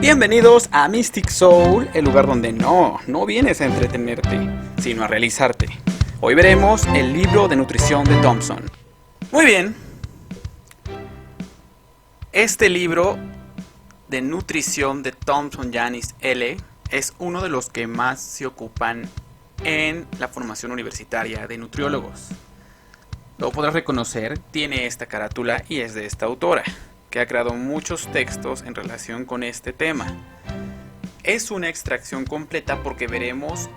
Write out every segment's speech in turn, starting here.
Bienvenidos a Mystic Soul, el lugar donde no vienes a entretenerte, sino a realizarte. Hoy veremos el libro de nutrición de Thompson. Muy bien. Este libro de nutrición de Thompson Yanis L. es uno de los que más se ocupan en la formación universitaria de nutriólogos. Lo podrás reconocer, tiene esta carátula y es de esta autora, que ha creado muchos textos en relación con este tema. Es una extracción completa porque veremos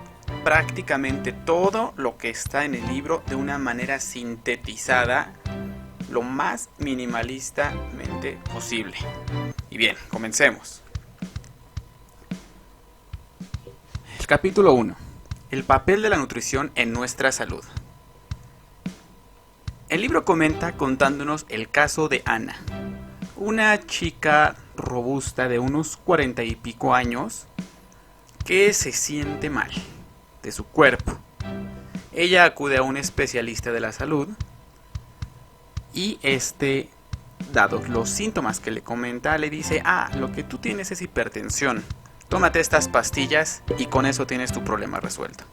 prácticamente todo lo que está en el libro de una manera sintetizada, lo más minimalistamente posible. Y bien, comencemos. El capítulo 1. El papel de la nutrición en nuestra salud. El libro comenta contándonos el caso de Ana, una chica robusta de unos 40 y pico años que se siente mal de su cuerpo. Ella acude a un especialista de la salud y dados los síntomas que le comenta, le dice: lo que tú tienes es hipertensión, tómate estas pastillas y con eso tienes tu problema resuelto.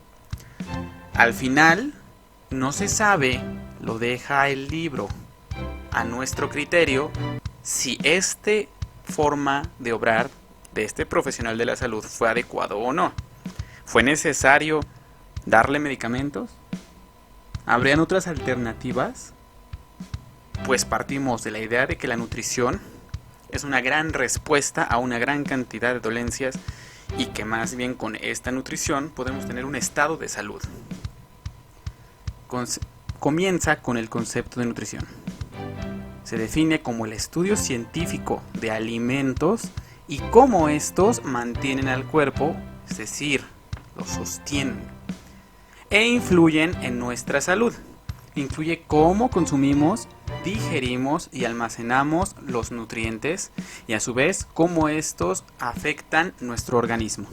Al final, no se sabe, lo deja el libro a nuestro criterio, si forma de obrar de este profesional de la salud fue adecuado o no. ¿Fue necesario darle medicamentos? ¿Habrían otras alternativas? Pues partimos de la idea de que la nutrición es una gran respuesta a una gran cantidad de dolencias y que más bien con esta nutrición podemos tener un estado de salud. Comienza con el concepto de nutrición. Se define como el estudio científico de alimentos y cómo estos mantienen al cuerpo, es decir, lo sostienen, e influyen en nuestra salud. Incluye cómo consumimos, digerimos y almacenamos los nutrientes y a su vez cómo estos afectan nuestro organismo.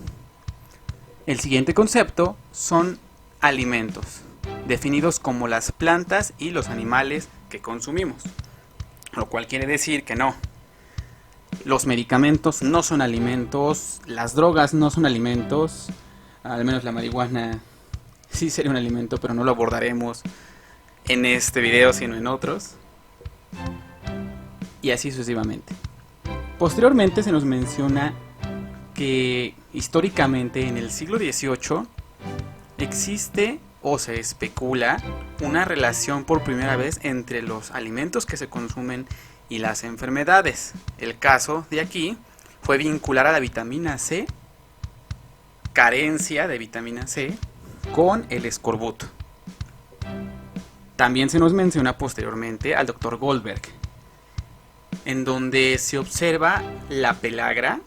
El siguiente concepto son alimentos, definidos como las plantas y los animales que consumimos. Lo cual quiere decir que no. Los medicamentos no son alimentos, las drogas no son alimentos, al menos la marihuana sí sería un alimento, pero no lo abordaremos en este video sino en otros. Y así sucesivamente. Posteriormente se nos menciona que históricamente en el siglo XVIII existe o se especula una relación por primera vez entre los alimentos que se consumen y las enfermedades. El caso de aquí fue vincular a la vitamina C, carencia de vitamina C, con el escorbuto. También se nos menciona posteriormente al Dr. Goldberg, en donde se observa la pelagra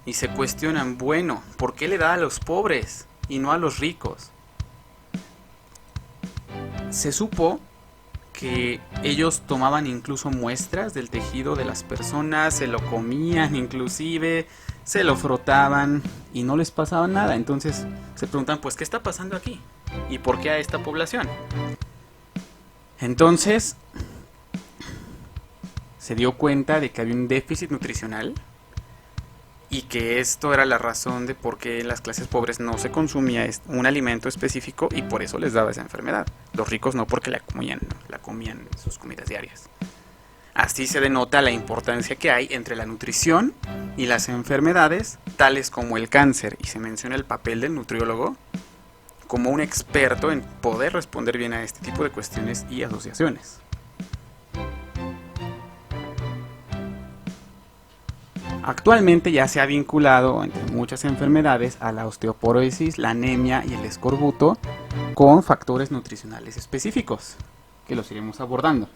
y se cuestionan, bueno, ¿por qué le da a los pobres y no a los ricos? Se supo que ellos tomaban incluso muestras del tejido de las personas, se lo comían inclusive, se lo frotaban y no les pasaba nada. Entonces se preguntan, pues, ¿qué está pasando aquí? ¿Y por qué a esta población? Entonces se dio cuenta de que había un déficit nutricional y que esto era la razón de por qué en las clases pobres no se consumía un alimento específico y por eso les daba esa enfermedad. Los ricos no, porque la comían en sus comidas diarias. Así se denota la importancia que hay entre la nutrición y las enfermedades, tales como el cáncer, y se menciona el papel del nutriólogo como un experto en poder responder bien a este tipo de cuestiones y asociaciones. Actualmente ya se ha vinculado, entre muchas enfermedades, a la osteoporosis, la anemia y el escorbuto con factores nutricionales específicos, que los iremos abordando.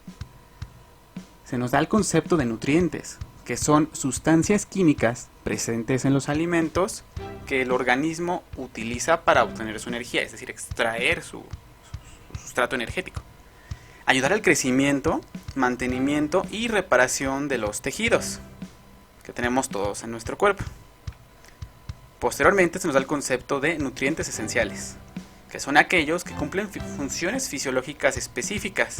Se nos da el concepto de nutrientes, que son sustancias químicas presentes en los alimentos que el organismo utiliza para obtener su energía, es decir, extraer su sustrato energético. Ayudar al crecimiento, mantenimiento y reparación de los tejidos que tenemos todos en nuestro cuerpo. Posteriormente se nos da el concepto de nutrientes esenciales, que son aquellos que cumplen funciones fisiológicas específicas.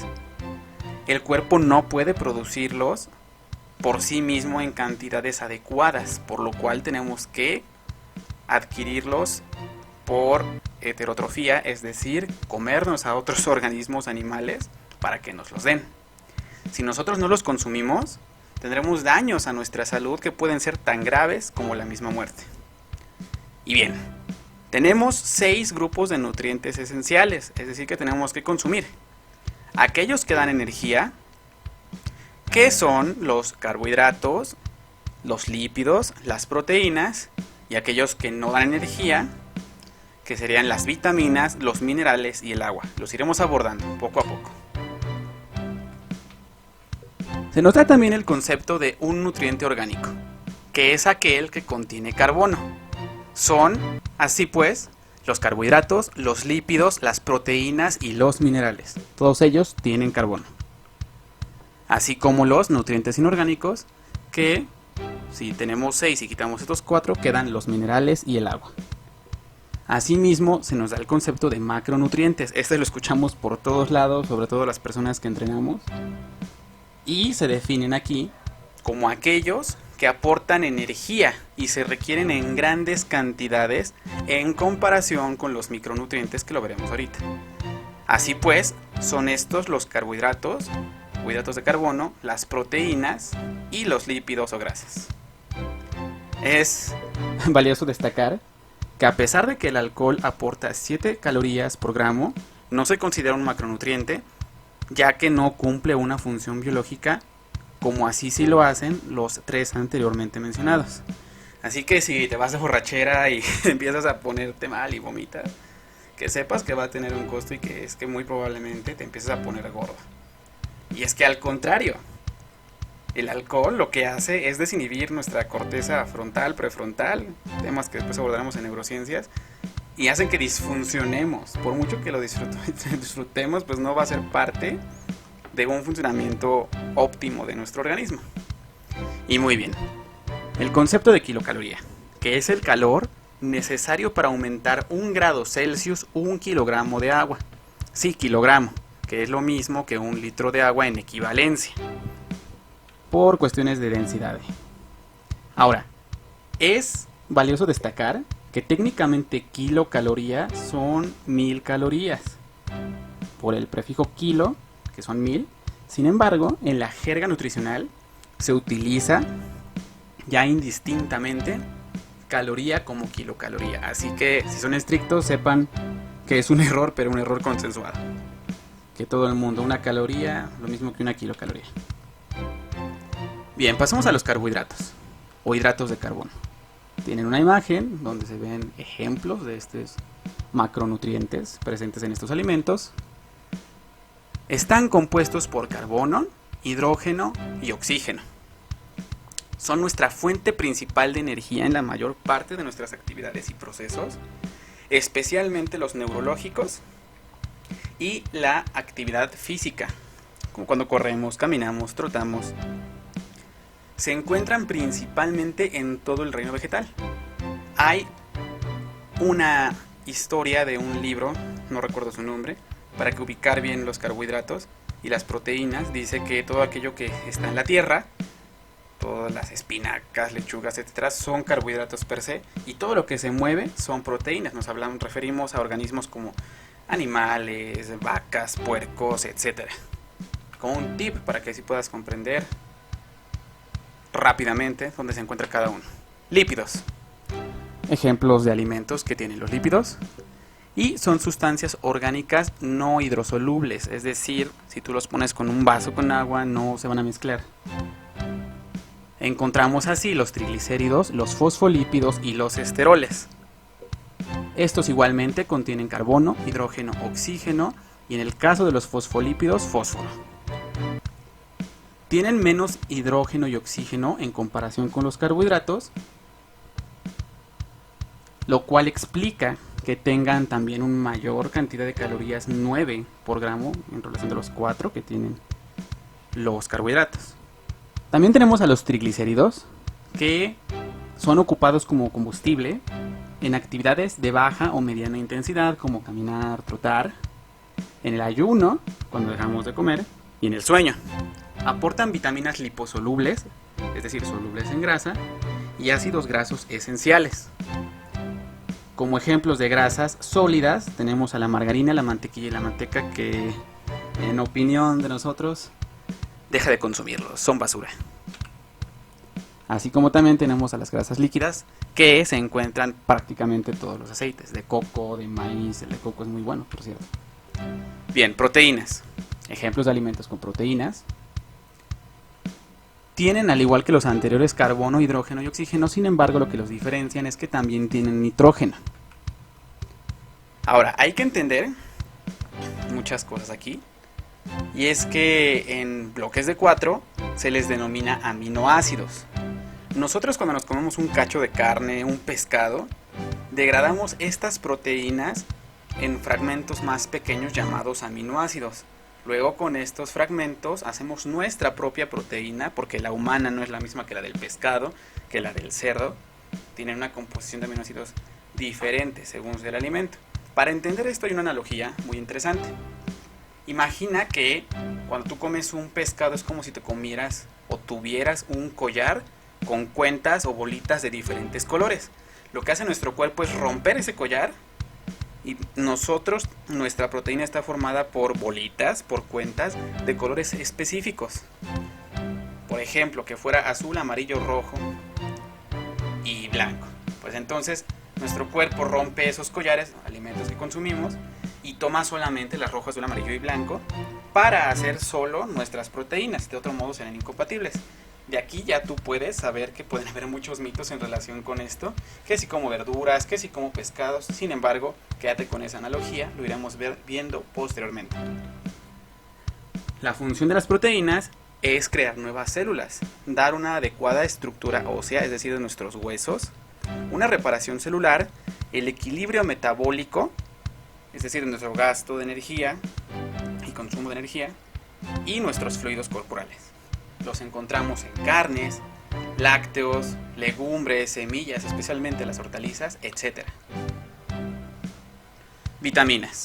El cuerpo no puede producirlos por sí mismo en cantidades adecuadas, por lo cual tenemos que adquirirlos por heterotrofía, es decir, comernos a otros organismos animales para que nos los den. Si nosotros no los consumimos, tendremos daños a nuestra salud que pueden ser tan graves como la misma muerte. Y bien, tenemos 6 grupos de nutrientes esenciales, es decir, que tenemos que consumir. Aquellos que dan energía, que son los carbohidratos, los lípidos, las proteínas, y aquellos que no dan energía, que serían las vitaminas, los minerales y el agua. Los iremos abordando poco a poco. Se nota también el concepto de un nutriente orgánico, que es aquel que contiene carbono. Son, así pues, los carbohidratos, los lípidos, las proteínas y los minerales. Todos ellos tienen carbono. Así como los nutrientes inorgánicos, que si tenemos 6 y quitamos estos 4, quedan los minerales y el agua. Asimismo, se nos da el concepto de macronutrientes. Este lo escuchamos por todos lados, sobre todo las personas que entrenamos. Y se definen aquí como aquellos que aportan energía y se requieren en grandes cantidades en comparación con los micronutrientes que lo veremos ahorita. Así pues, son estos los carbohidratos, hidratos de carbono, las proteínas y los lípidos o grasas. Es valioso destacar que a pesar de que el alcohol aporta 7 calorías por gramo, no se considera un macronutriente, ya que no cumple una función biológica como así sí lo hacen los 3 anteriormente mencionados. Así que si te vas de borrachera y empiezas a ponerte mal y vomitas, que sepas que va a tener un costo y que es que muy probablemente te empieces a poner gordo. Y es que al contrario, el alcohol lo que hace es desinhibir nuestra corteza frontal, prefrontal, temas que después abordaremos en neurociencias, y hacen que disfuncionemos. Por mucho que lo disfrutemos, pues no va a ser parte de un funcionamiento óptimo de nuestro organismo. Y muy bien, el concepto de kilocaloría, que es el calor necesario para aumentar 1 grado Celsius 1 kilogramo de agua. Sí, kilogramo, que es lo mismo que 1 litro de agua en equivalencia, por cuestiones de densidad. Ahora, es valioso destacar que técnicamente kilocaloría son 1000 calorías, por el prefijo kilo, que son 1000. Sin embargo, en la jerga nutricional se utiliza ya indistintamente caloría como kilocaloría. Así que si son estrictos, sepan que es un error, pero un error consensuado. Que todo el mundo, 1 caloría, lo mismo que 1 kilocaloría. Bien, pasamos a los carbohidratos o hidratos de carbono. Tienen una imagen donde se ven ejemplos de estos macronutrientes presentes en estos alimentos. Están compuestos por carbono, hidrógeno y oxígeno. Son nuestra fuente principal de energía en la mayor parte de nuestras actividades y procesos, especialmente los neurológicos y la actividad física, como cuando corremos, caminamos, trotamos. Se encuentran principalmente en todo el reino vegetal. Hay una historia de un libro, no recuerdo su nombre, para que ubicar bien los carbohidratos y las proteínas. Dice que todo aquello que está en la tierra, todas las espinacas, lechugas, etcétera, son carbohidratos per se, y todo lo que se mueve son proteínas. Referimos a organismos como animales, vacas, puercos, etcétera. Como un tip para que así puedas comprender rápidamente dónde se encuentra cada uno. Lípidos. Ejemplos de alimentos que tienen los lípidos. Y son sustancias orgánicas no hidrosolubles, es decir, si tú los pones con un vaso con agua no se van a mezclar. Encontramos así los triglicéridos, los fosfolípidos y los esteroles. Estos igualmente contienen carbono, hidrógeno, oxígeno y en el caso de los fosfolípidos, fósforo. Tienen menos hidrógeno y oxígeno en comparación con los carbohidratos, lo cual explica que tengan también una mayor cantidad de calorías, 9 por gramo, en relación de los 4 que tienen los carbohidratos. También tenemos a los triglicéridos, que son ocupados como combustible en actividades de baja o mediana intensidad, como caminar, trotar, en el ayuno, cuando dejamos de comer, y en el sueño. Aportan vitaminas liposolubles, es decir, solubles en grasa, y ácidos grasos esenciales. Como ejemplos de grasas sólidas tenemos a la margarina, la mantequilla y la manteca, que en opinión de nosotros deja de consumirlos, son basura. Así como también tenemos a las grasas líquidas, que se encuentran prácticamente todos los aceites, de coco, de maíz. El de coco es muy bueno, por cierto. Bien, proteínas. Ejemplos de alimentos con proteínas. Tienen, al igual que los anteriores, carbono, hidrógeno y oxígeno. Sin embargo, lo que los diferencian es que también tienen nitrógeno. Ahora, hay que entender muchas cosas aquí. Y es que en bloques de 4 se les denomina aminoácidos. Nosotros, cuando nos comemos un cacho de carne, un pescado, degradamos estas proteínas en fragmentos más pequeños llamados aminoácidos. Luego, con estos fragmentos hacemos nuestra propia proteína, porque la humana no es la misma que la del pescado, que la del cerdo. Tienen una composición de aminoácidos diferente según sea el alimento. Para entender esto hay una analogía muy interesante. Imagina que cuando tú comes un pescado es como si te comieras o tuvieras un collar con cuentas o bolitas de diferentes colores. Lo que hace nuestro cuerpo es romper ese collar, y nuestra proteína está formada por bolitas, por cuentas de colores específicos. Por ejemplo, que fuera azul, amarillo, rojo y blanco. Pues entonces nuestro cuerpo rompe esos collares, alimentos que consumimos, y toma solamente las rojo, azul, amarillo y blanco para hacer solo nuestras proteínas. De otro modo serán incompatibles. De aquí ya tú puedes saber que pueden haber muchos mitos en relación con esto, que si como verduras, que si como pescados. Sin embargo, quédate con esa analogía, lo iremos viendo posteriormente. La función de las proteínas es crear nuevas células, dar una adecuada estructura ósea, es decir, de nuestros huesos, una reparación celular, el equilibrio metabólico, es decir, de nuestro gasto de energía y consumo de energía, y nuestros fluidos corporales. Los encontramos en carnes, lácteos, legumbres, semillas, especialmente las hortalizas, etc. Vitaminas.